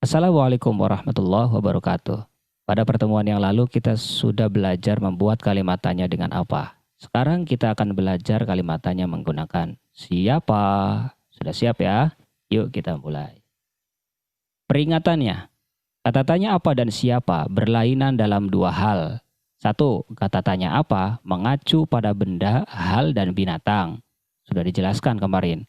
Assalamualaikum warahmatullahi wabarakatuh. Pada pertemuan yang lalu kita sudah belajar membuat kalimat tanya dengan apa. Sekarang kita akan belajar kalimat tanya menggunakan siapa. Sudah siap ya? Yuk kita mulai. Peringatannya, kata tanya apa dan siapa berlainan dalam dua hal. Satu, kata tanya apa mengacu pada benda, hal, dan binatang. Sudah dijelaskan kemarin.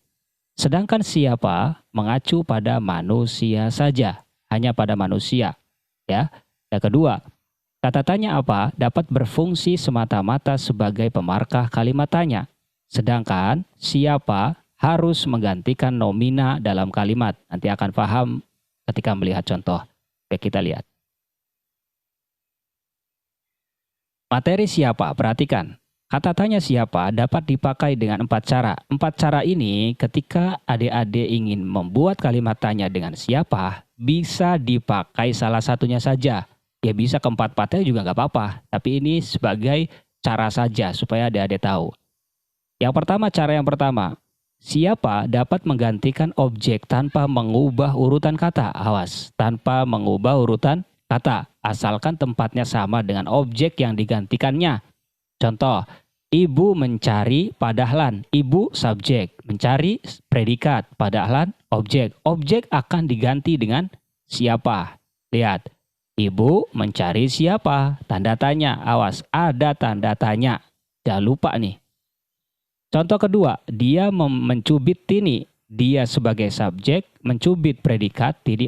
Sedangkan siapa mengacu pada manusia saja, hanya pada manusia. Ya. Yang kedua, kata tanya apa dapat berfungsi semata-mata sebagai pemarkah kalimat tanya. Sedangkan siapa harus menggantikan nomina dalam kalimat. Nanti akan paham ketika melihat contoh. Oke, kita lihat. Materi siapa, perhatikan. Kata tanya siapa dapat dipakai dengan 4 cara. 4 cara ini ketika adik-adik ingin membuat kalimat tanya dengan siapa, bisa dipakai salah satunya saja. Ya bisa keempat-empatnya juga nggak apa-apa. Tapi ini sebagai cara saja supaya adik-adik tahu. Cara yang pertama. Siapa dapat menggantikan objek tanpa mengubah urutan kata. Awas, tanpa mengubah urutan kata. Asalkan tempatnya sama dengan objek yang digantikannya. Contoh, ibu mencari padahlan. Ibu subjek, mencari predikat, padahlan objek. Objek akan diganti dengan siapa. Lihat, ibu mencari siapa? Tanda tanya, awas, ada tanda tanya. Jangan lupa nih. Contoh kedua, dia mencubit Tini. Dia sebagai subjek, mencubit predikat, Tini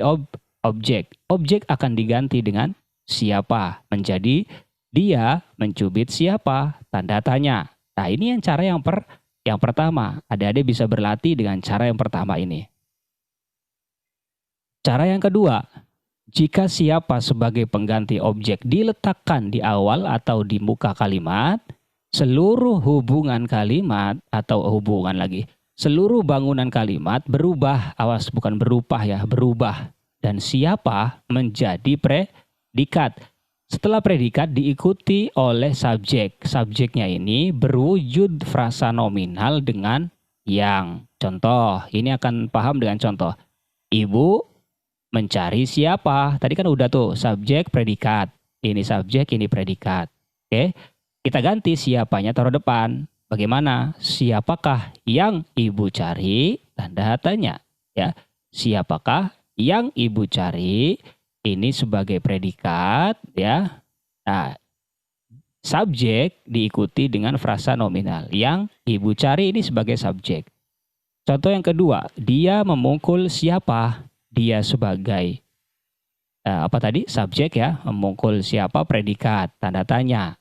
objek. Objek akan diganti dengan siapa. Menjadi dia mencubit siapa? Tanda tanya. Nah ini cara yang pertama. Adik-adik bisa berlatih dengan cara yang pertama ini. Cara yang kedua, jika siapa sebagai pengganti objek diletakkan di awal atau di muka kalimat, seluruh hubungan kalimat seluruh bangunan kalimat berubah. Awas, bukan berubah ya, berubah. Dan siapa menjadi predikat. Setelah predikat diikuti oleh subjek. Subjeknya ini berwujud frasa nominal dengan yang. Contoh, ini akan paham dengan contoh. Ibu mencari siapa? Tadi kan udah tuh, subjek, predikat. Ini subjek, ini predikat. Oke, kita ganti siapanya taruh depan. Bagaimana? Siapakah yang ibu cari? Tanda tanya. Ya, siapakah yang ibu cari? Ini sebagai predikat, ya. Nah, subjek diikuti dengan frasa nominal. Yang ibu cari ini sebagai subjek. Contoh yang kedua, dia memukul siapa? Dia sebagai subjek ya, memukul siapa? Predikat, tanda tanya.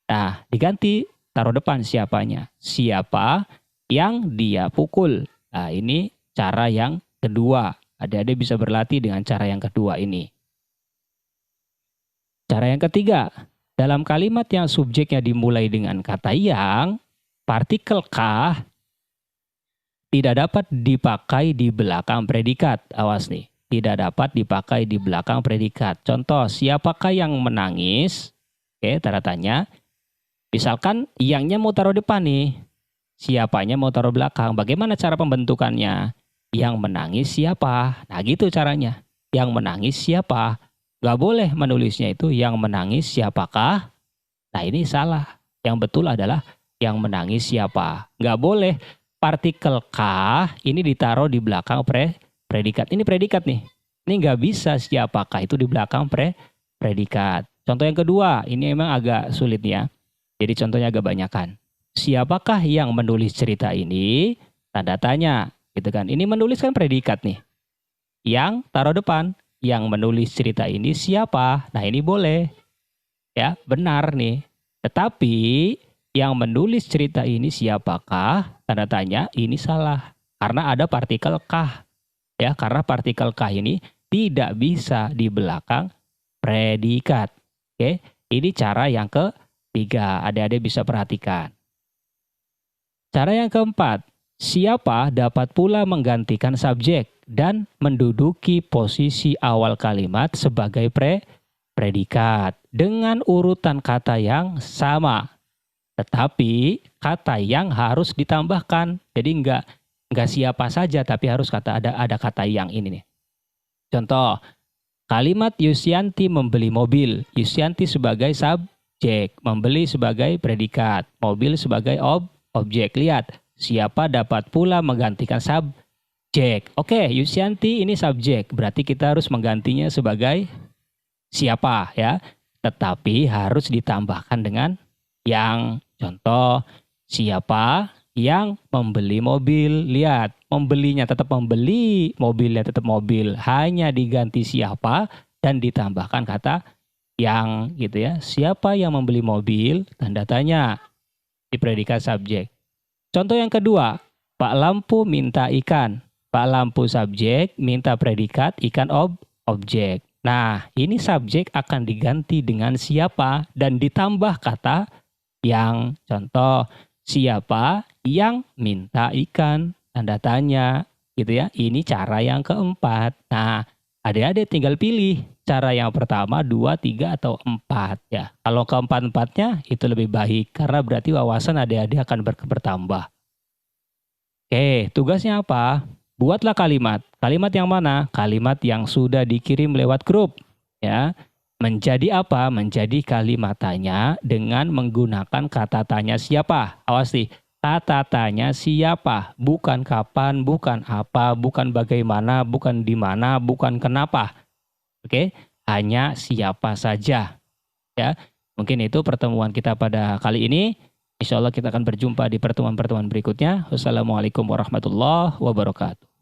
Nah, diganti taruh depan siapanya. Siapa yang dia pukul? Nah, ini cara yang kedua. Adik-adik bisa berlatih dengan cara yang kedua ini. Cara yang ketiga, dalam kalimat yang subjeknya dimulai dengan kata yang, partikel kah tidak dapat dipakai di belakang predikat. Awas nih, tidak dapat dipakai di belakang predikat. Contoh, siapakah yang menangis? Oke, tanda tanya. Misalkan yangnya mau taruh depan nih, siapanya mau taruh belakang. Bagaimana cara pembentukannya? Yang menangis siapa? Nah gitu caranya. Yang menangis siapa? Gak boleh menulisnya itu yang menangis siapakah? Nah ini salah. Yang betul adalah yang menangis siapa. Gak boleh partikel kah ini ditaruh di belakang predikat. Ini predikat nih. Ini gak bisa siapakah itu di belakang predikat. Contoh yang kedua, ini emang agak sulit ya. Jadi contohnya agak banyakan. Siapakah yang menulis cerita ini? Tanda tanya. Gitu kan. Ini menulis kan predikat nih. Yang taruh depan. Yang menulis cerita ini siapa? Nah ini boleh. Ya benar nih. Tetapi yang menulis cerita ini siapakah? Tanda tanya ini salah. Karena ada partikel kah. Ya karena partikel kah ini tidak bisa di belakang predikat. Oke. Ini cara yang ketiga. Adik-adik bisa perhatikan. Cara yang keempat. Siapa dapat pula menggantikan subjek dan menduduki posisi awal kalimat sebagai predikat dengan urutan kata yang sama. Tetapi kata yang harus ditambahkan. Jadi enggak siapa saja tapi harus ada kata yang ini nih. Contoh, Kalimat Yusyanti membeli mobil. Yusyanti sebagai subjek, membeli sebagai predikat, mobil sebagai objek. Lihat, siapa dapat pula menggantikan subjek. Oke, Yusyanti ini subjek, berarti kita harus menggantinya sebagai siapa ya. Tetapi harus ditambahkan dengan yang. Contoh, siapa yang membeli mobil. Lihat, membelinya tetap membeli, mobilnya tetap mobil. Hanya diganti siapa dan ditambahkan kata yang gitu ya. Siapa yang membeli mobil? Tanda tanya di predikat subjek. Contoh yang kedua, Pak Lampu minta ikan. Pak Lampu subjek, minta predikat, ikan objek. Nah, ini subjek akan diganti dengan siapa dan ditambah kata yang. Contoh, siapa yang minta ikan? Tanda tanya gitu ya. Ini cara yang keempat. Nah, adik-adik tinggal pilih cara yang pertama, 2, 3, atau 4 ya. Kalau keempat-empatnya itu lebih baik karena berarti wawasan adik-adik akan bertambah. Oke, tugasnya apa? Buatlah kalimat. Kalimat yang mana? Kalimat yang sudah dikirim lewat grup ya. Menjadi apa? Menjadi kalimat tanya dengan menggunakan kata tanya siapa. Awas nih, kata tanya siapa, bukan kapan, bukan apa, bukan bagaimana, bukan di mana, bukan kenapa. Oke, hanya siapa saja. Ya, mungkin itu pertemuan kita pada kali ini. Insya Allah kita akan berjumpa di pertemuan-pertemuan berikutnya. Wassalamualaikum warahmatullahi wabarakatuh.